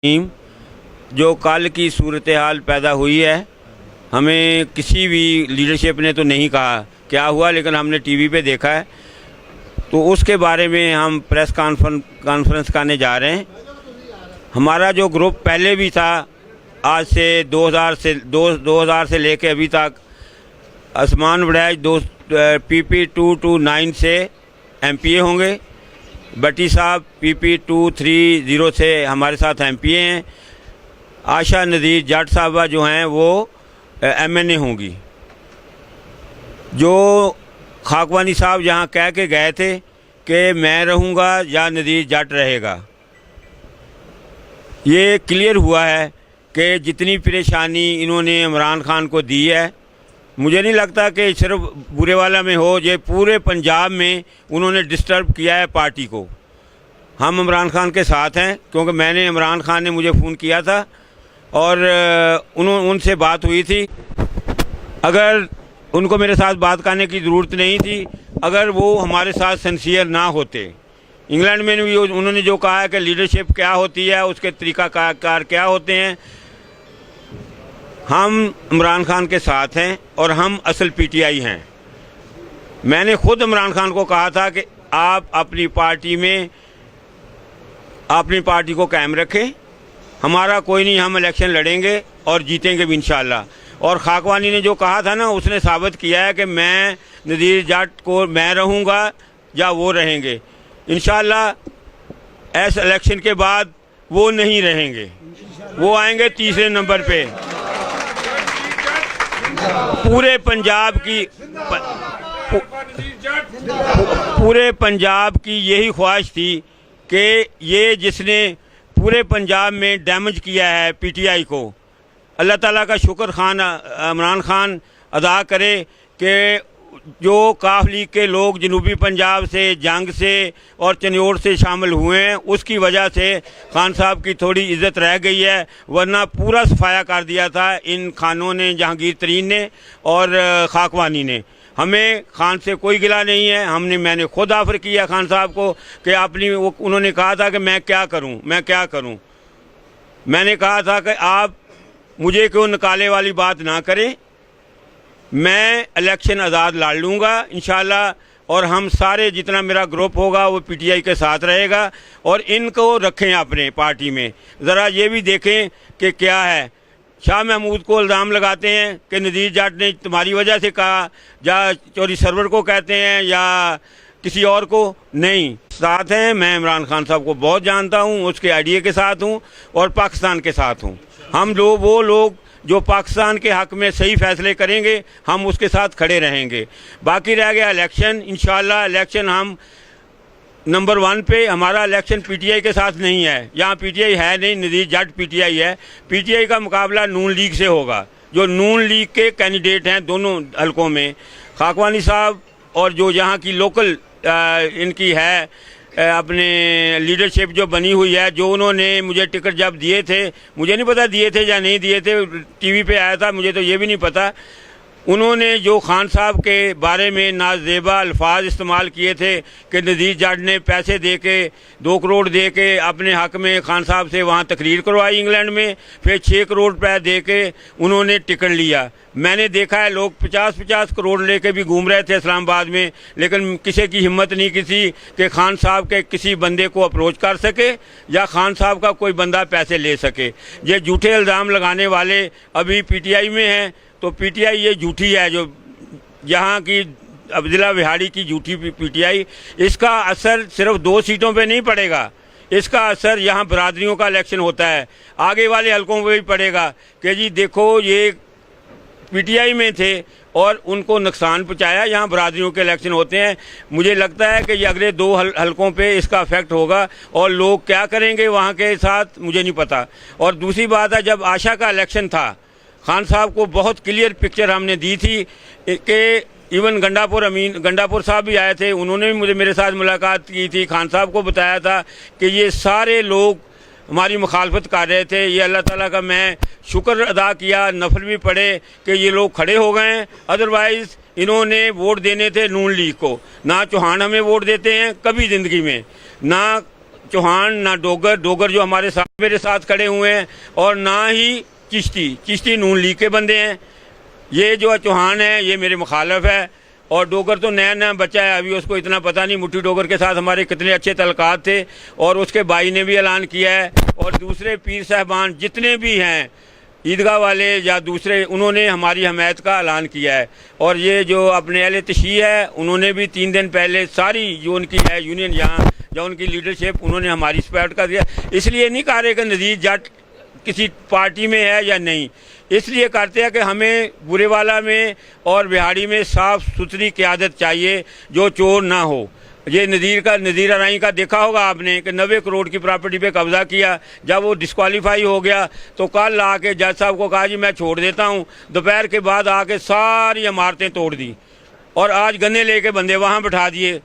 Team जो कल की सूरत हाल पैदा हुई है, हमें किसी भी लीडरशिप ने तो नहीं कहा क्या हुआ, लेकिन हमने टीवी पे देखा है, तो उसके बारे में हम प्रेस कॉन्फ्रेंस करने जा रहे हैं। हमारा जो ग्रुप पहले भी था, आज से 2000 से लेके अभी तक आसमान वड़ैच PP 229 से MPA होंगे। बटी साहब PP 230 से हमारे साथ MPA हैं। आशा नज़ीर जाट साहबा जो हैं वो MNA होंगी। जो खाकवानी साहब यहाँ कह के गए थे कि मैं रहूँगा या नज़ीर जाट रहेगा, ये क्लियर हुआ है कि जितनी परेशानी इन्होंने इमरान खान को दी है, मुझे नहीं लगता कि सिर्फ बुरेवाला में हो, ये पूरे पंजाब में उन्होंने डिस्टर्ब किया है पार्टी को। हम इमरान खान के साथ हैं, क्योंकि मैंने इमरान खान ने मुझे फ़ोन किया था और उनसे बात हुई थी। अगर उनको मेरे साथ बात करने की ज़रूरत नहीं थी, अगर वो हमारे साथ सिंसियर ना होते। इंग्लैंड में भी उन्होंने जो कहा है कि लीडरशिप क्या होती है, उसके तरीक़ाकार क्या होते हैं। हम इमरान खान के साथ हैं और हम असल PTI हैं। मैंने खुद इमरान खान को कहा था कि आप अपनी पार्टी में अपनी पार्टी को कायम रखें, हमारा कोई नहीं, हम इलेक्शन लड़ेंगे और जीतेंगे भी इंशाल्लाह। और खाकवानी ने जो कहा था ना, उसने साबित किया है कि मैं नज़ीर जाट को मैं रहूँगा या वो रहेंगे। इंशाल्लाह इस इलेक्शन के बाद वो नहीं रहेंगे, वो आएंगे तीसरे नंबर पे। पूरे पंजाब की यही ख्वाहिश थी कि ये जिसने पूरे पंजाब में डैमेज किया है PTI को, अल्लाह ताला का शुक्र इमरान खान अदा करे कि जो काफ लीग के लोग जनूबी पंजाब से, जंग से और चन्योड़ से शामिल हुए हैं, उसकी वजह से खान साहब की थोड़ी इज़्ज़त रह गई है, वरना पूरा सफाया कर दिया था इन खानों ने, जहांगीर तरीन ने और खाकवानी ने। हमें खान से कोई गिला नहीं है। मैंने खुद ऑफ़र किया खान साहब को कि उन्होंने कहा था कि मैं क्या करूं। मैंने कहा था कि आप मुझे क्यों निकाले वाली बात ना करें, मैं इलेक्शन आज़ाद लड़ लूँगा इंशाल्लाह, और हम सारे जितना मेरा ग्रुप होगा वो PTI के साथ रहेगा। और इनको रखें अपने पार्टी में, ज़रा ये भी देखें कि क्या है। शाह महमूद को इल्ज़ाम लगाते हैं कि नज़ीर जाट ने तुम्हारी वजह से कहा, या चौधरी सरवर को कहते हैं या किसी और को, नहीं साथ हैं। मैं इमरान खान साहब को बहुत जानता हूँ, उसके आइडिया के साथ हूँ और पाकिस्तान के साथ हूँ। हम लोग वो लोग जो पाकिस्तान के हक़ में सही फ़ैसले करेंगे, हम उसके साथ खड़े रहेंगे। बाकी रह गया इलेक्शन, इंशाल्लाह इलेक्शन हम नंबर 1 पे। हमारा इलेक्शन PTI के साथ नहीं है, यहाँ PTI है नहीं, नज़ीर जाट PTI है। PTI का मुकाबला नून लीग से होगा, जो नून लीग के कैंडिडेट हैं दोनों हलकों में, खाकवानी साहब और जो यहाँ की लोकल इनकी है अपने लीडरशिप जो बनी हुई है, जो उन्होंने मुझे टिकट जब दिए थे, मुझे नहीं पता दिए थे या नहीं दिए थे, टीवी पे आया था, मुझे तो ये भी नहीं पता। उन्होंने जो खान साहब के बारे में नाजेबा अल्फाज इस्तेमाल किए थे कि नज़ीर जाट ने पैसे दे के 2 करोड़ दे के अपने हक़ में खान साहब से वहाँ तकरीर करवाई इंग्लैंड में, फिर 6 करोड़ रुपये दे के उन्होंने टिकट लिया। मैंने देखा है लोग 50-50 करोड़ लेके भी घूम रहे थे इस्लामाबाद में, लेकिन किसी की हिम्मत नहीं किसी कि खान साहब के किसी बंदे को अप्रोच कर सके या खान साहब का कोई बंदा पैसे ले सके। ये झूठे इल्ज़ाम लगाने वाले अभी PTI में हैं, तो PTI ये झूठी है, जो यहाँ की अब्दुल्ला विहाड़ी की झूठी PTI। इसका असर सिर्फ 2 सीटों पे नहीं पड़ेगा, इसका असर यहाँ बरादरियों का इलेक्शन होता है, आगे वाले हलकों पे भी पड़ेगा कि जी देखो ये PTI में थे और उनको नुकसान पहुँचाया, यहाँ बरादरियों के इलेक्शन होते हैं। मुझे लगता है कि ये अगले 2 हलकों पे इसका इफेक्ट होगा, और लोग क्या करेंगे वहाँ के साथ मुझे नहीं पता। और दूसरी बात है, जब आशा का इलेक्शन था, खान साहब को बहुत क्लियर पिक्चर हमने दी थी कि इवन गंडापुर साहब भी आए थे, उन्होंने भी मेरे साथ मुलाकात की थी, खान साहब को बताया था कि ये सारे लोग हमारी मुखालफत कर रहे थे। ये अल्लाह ताला का मैं शुक्र अदा किया, नफल भी पढ़े कि ये लोग खड़े हो गए हैं, अदरवाइज़ इन्होंने वोट देने थे नून लीग को। ना चौहान हमें वोट देते हैं कभी ज़िंदगी में, ना चौहान ना डोगर जो हमारे साथ मेरे साथ खड़े हुए हैं, और ना ही चिश्ती नून लीग के बंदे हैं। ये जो चौहान है ये मेरे मुखालफ है, और डोगर तो नया बच्चा है, अभी उसको इतना पता नहीं। मुट्ठी डोगर के साथ हमारे कितने अच्छे तल्लुकात थे, और उसके भाई ने भी ऐलान किया है, और दूसरे पीर साहबान जितने भी हैं ईदगाह वाले या दूसरे, उन्होंने हमारी हमायत का ऐलान किया है। और ये जो अपने अहले तशी है, उन्होंने भी 3 दिन पहले सारी जो उनकी है यूनियन यहाँ या उनकी लीडरशिप, उन्होंने हमारी सपोर्ट कर दिया। इसलिए नहीं कह रहे कि नज़ीर जट किसी पार्टी में है या नहीं, इसलिए करते हैं कि हमें बुरेवाला में और बिहाड़ी में साफ़ सुथरी क़यादत चाहिए जो चोर ना हो। ये नज़ीर अराई का देखा होगा आपने कि 90 करोड़ की प्रॉपर्टी पे कब्जा किया। जब वो डिस्क्वालीफाई हो गया तो कल आके जज साहब को कहा जी मैं छोड़ देता हूँ, दोपहर के बाद आके सारी इमारतें तोड़ दी, और आज गन्ने लेके बंदे वहाँ बैठा दिए।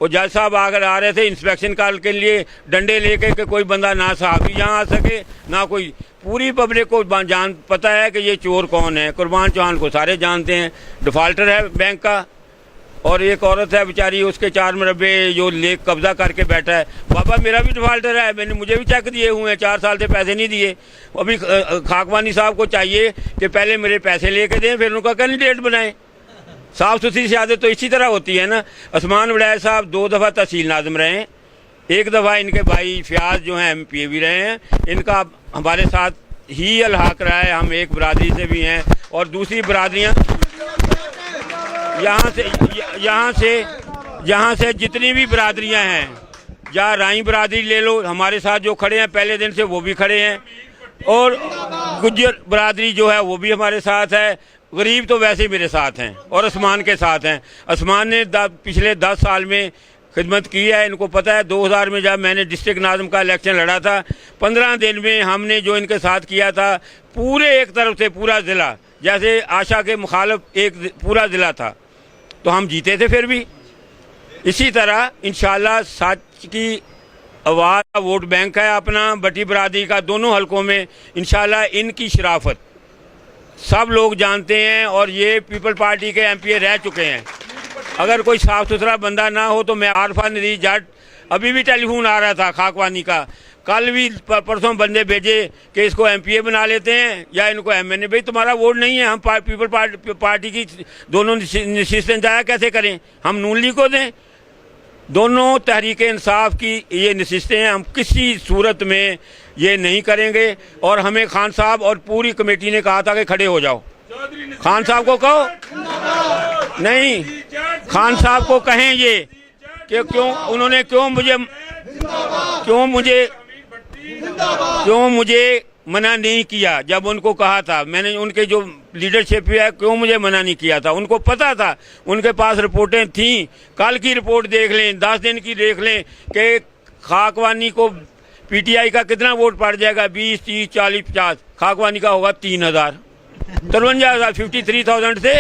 वो जज साहब आकर आ रहे थे इंस्पेक्शन कॉल के लिए डंडे लेके कि कोई बंदा ना साहबी यहाँ आ सके ना कोई। पूरी पब्लिक को जान पता है कि ये चोर कौन है। कुर्बान चौहान को सारे जानते हैं, डिफाल्टर है बैंक का, और एक औरत है बेचारी, उसके 4 मरबे जो ले कब्जा करके बैठा है। बाबा मेरा भी डिफाल्टर है, मुझे भी चेक दिए हुए हैं, 4 साल से पैसे नहीं दिए। अभी खाकवानी साहब को चाहिए कि पहले मेरे पैसे लेके दें फिर उनका कैंडिडेट बनाएं। साफ़ सुथरी सियासत तो इसी तरह होती है ना। उस्मान वड़ैल साहब 2 दफ़ा तहसील नाज़िम रहे हैं, 1 दफ़ा इनके भाई फयाज जो हैं MPA भी रहे हैं। इनका हमारे साथ ही अलहाक रहा है, हम एक बरादरी से भी हैं, और दूसरी बरादरियाँ यहाँ से जितनी भी बरादरियाँ हैं, या राई बरादरी ले लो, हमारे साथ जो खड़े हैं पहले दिन से वो भी खड़े हैं, और गुज्जर बरादरी जो है वो भी हमारे साथ है। गरीब तो वैसे ही मेरे साथ हैं और उस्मान के साथ हैं। उस्मान ने पिछले 10 साल में खिदमत की है, इनको पता है। 2000 में जब मैंने डिस्ट्रिक्ट नाज़िम का इलेक्शन लड़ा था, 15 दिन में हमने जो इनके साथ किया था, पूरे एक तरफ से पूरा ज़िला, जैसे आशा के मुखालिफ एक पूरा ज़िला था, तो हम जीते थे। फिर भी इसी तरह इंशाल्लाह सच की आवाज़ का वोट बैंक है अपना बटी बरादरी का, दोनों हलकों में इंशाल्लाह इनकी शराफत सब लोग जानते हैं, और ये पीपल पार्टी के MPA रह चुके हैं। अगर कोई साफ़ सुथरा बंदा ना हो तो मैं आरफा नज़ीर जट, अभी भी टेलीफोन आ रहा था खाकवानी का, कल भी परसों बंदे भेजे कि इसको MPA बना लेते हैं या इनको MNA। भाई तुम्हारा वोट नहीं है, हम पीपल पार्टी की दोनों नशिस्तें जाया कैसे करें, हम नून लीग को दें। दोनों तहरीक इंसाफ की ये नशिस्तें हैं, हम किसी सूरत में ये नहीं करेंगे। और हमें खान साहब और पूरी कमेटी ने कहा था कि खड़े हो जाओ। खान साहब को कहो, नहीं खान साहब को कहें ये कि उन्होंने क्यों मुझे मना नहीं किया। जब उनको कहा था, मैंने उनके जो लीडरशिप है, क्यों मुझे मना नहीं किया था। उनको पता था, उनके पास रिपोर्टें थीं। कल की रिपोर्ट देख लें, 10 दिन की देख लें कि खाकवानी को PTI का कितना वोट पड़ जाएगा, 20, 30, 40, 50। खाकवानी का होगा 3000, 53,000, 53,000 से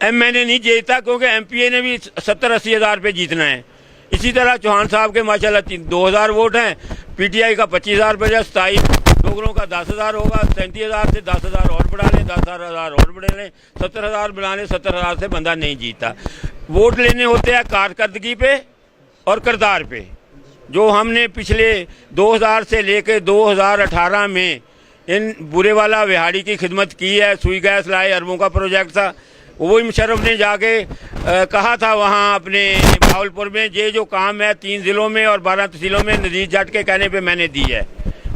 MNA नहीं जीता, क्योंकि MPA ने भी 70-80 हज़ार पे जीतना है। इसी तरह चौहान साहब के माशाल्लाह 2000 वोट हैं, PTI का 25,000 बजा, 27 डोगरों का 10,000 होगा, 37,000 से 10,000 और बढ़ा लें, 10,000 और बढ़ा लें, 70,000 बना लें। 70,000 से बंदा नहीं जीता। वोट लेने होते हैं कारकर्दगी पे और किरदार पे। जो हमने पिछले 2000 से लेकर 2018 में इन बुरेवाला विहाड़ी की खिदमत की है, सुई गैस लाए, अरबों का प्रोजेक्ट था, वही मुशर्रफ ने जाके कहा था वहाँ अपने भावलपुर में, ये जो काम है 3 ज़िलों में और 12 तहसीलों में नज़ीर जट के कहने पे मैंने दी है।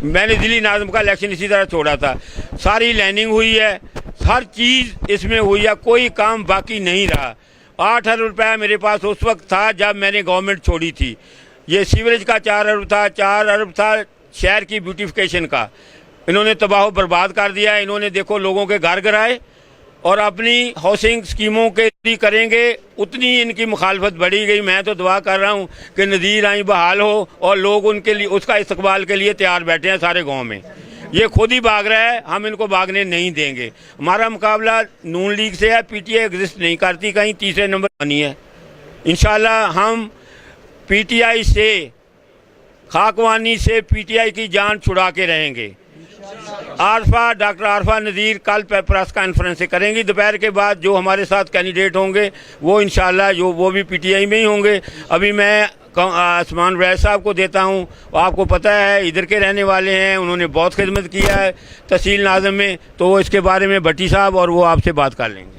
मैंने ज़िली नाज़िम का इलेक्शन इसी तरह छोड़ा था। सारी लाइनिंग हुई है, हर चीज़ इसमें हुई है, कोई काम बाकी नहीं रहा। 8 अरब रुपया मेरे पास उस वक्त था जब मैंने गवर्नमेंट छोड़ी थी। ये सीवरेज का 4 अरब था, 4 अरब था शहर की ब्यूटिफिकेशन का। इन्होंने तबाह बर्बाद कर दिया। इन्होंने देखो लोगों के घर गिराए, और अपनी हाउसिंग स्कीमों के लिए करेंगे, उतनी इनकी मुखालफत बढ़ी गई। मैं तो दुआ कर रहा हूँ कि नज़ीर आई बहाल हो और लोग उनके लिए उसका इस्तकबाल के लिए तैयार बैठे हैं सारे गांव में। ये खुद ही भाग रहा है, हम इनको भागने नहीं देंगे। हमारा मुकाबला नून लीग से है, PTI एग्जिस्ट नहीं करती, कहीं तीसरे नंबर बनी है। इंशाल्लाह हम PTI से, खाकवानी से PTI की जान छुड़ा के रहेंगे। डॉक्टर आरफा नज़ीर कल प्रेस कॉन्फ्रेंस से करेंगी दोपहर के बाद। जो हमारे साथ कैंडिडेट होंगे वो इंशाल्लाह वो भी PTI में ही होंगे। अभी मैं आसमान वैद साहब को देता हूँ। आपको पता है इधर के रहने वाले हैं, उन्होंने बहुत खिदमत किया है तहसील नाज़िम में, तो इसके बारे में भट्टी साहब और वो आपसे बात कर लेंगे।